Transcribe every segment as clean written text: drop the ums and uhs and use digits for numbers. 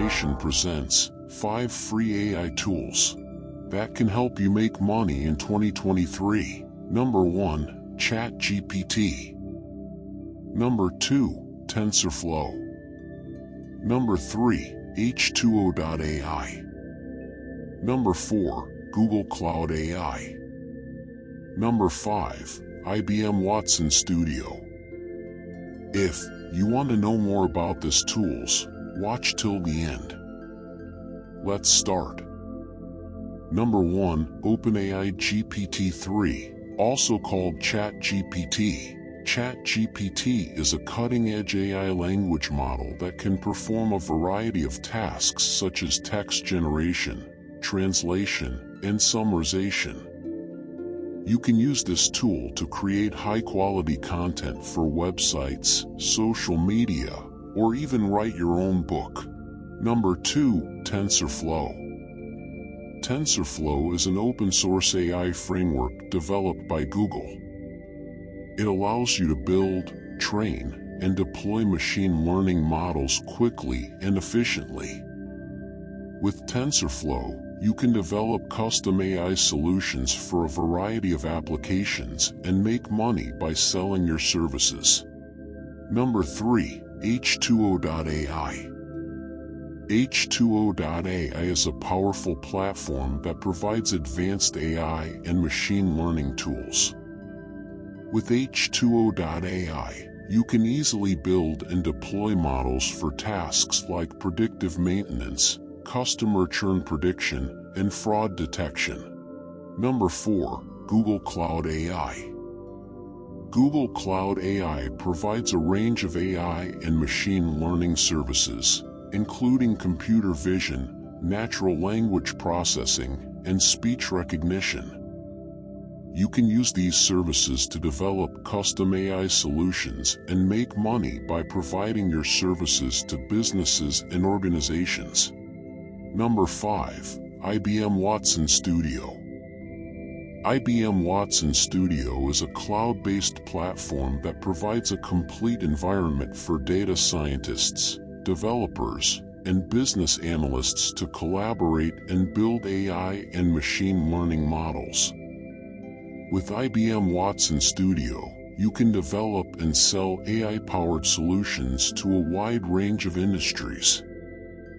Generation presents 5 free AI tools that can help you make money in 2023. Number 1. ChatGPT. Number 2. TensorFlow. Number 3. H2O.ai. Number 4. Google Cloud AI. Number 5. IBM Watson Studio. If you want to know more about these tools, watch till the end. Let's start. Number 1. OpenAI GPT-3, also called ChatGPT. ChatGPT is a cutting-edge AI language model that can perform a variety of tasks such as text generation, translation, and summarization. You can use this tool to create high-quality content for websites, social media, or even write your own book. Number 2. TensorFlow. TensorFlow is an open-source AI framework developed by Google. It allows you to build, train, and deploy machine learning models quickly and efficiently. With TensorFlow, you can develop custom AI solutions for a variety of applications and make money by selling your services. Number 3. H2O.ai. H2O.ai is a powerful platform that provides advanced AI and machine learning tools. With H2O.ai, you can easily build and deploy models for tasks like predictive maintenance, customer churn prediction, and fraud detection. Number 4. Google Cloud AI. Google Cloud AI provides a range of AI and machine learning services, including computer vision, natural language processing, and speech recognition. You can use these services to develop custom AI solutions and make money by providing your services to businesses and organizations. Number 5. IBM Watson Studio. IBM Watson Studio is a cloud-based platform that provides a complete environment for data scientists, developers, and business analysts to collaborate and build AI and machine learning models. With IBM Watson Studio, you can develop and sell AI-powered solutions to a wide range of industries.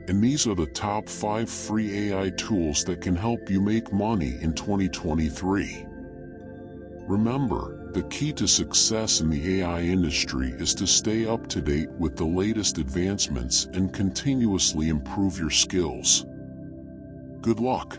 And these are the top 5 free AI tools that can help you make money in 2023. Remember, the key to success in the AI industry is to stay up to date with the latest advancements and continuously improve your skills. Good luck!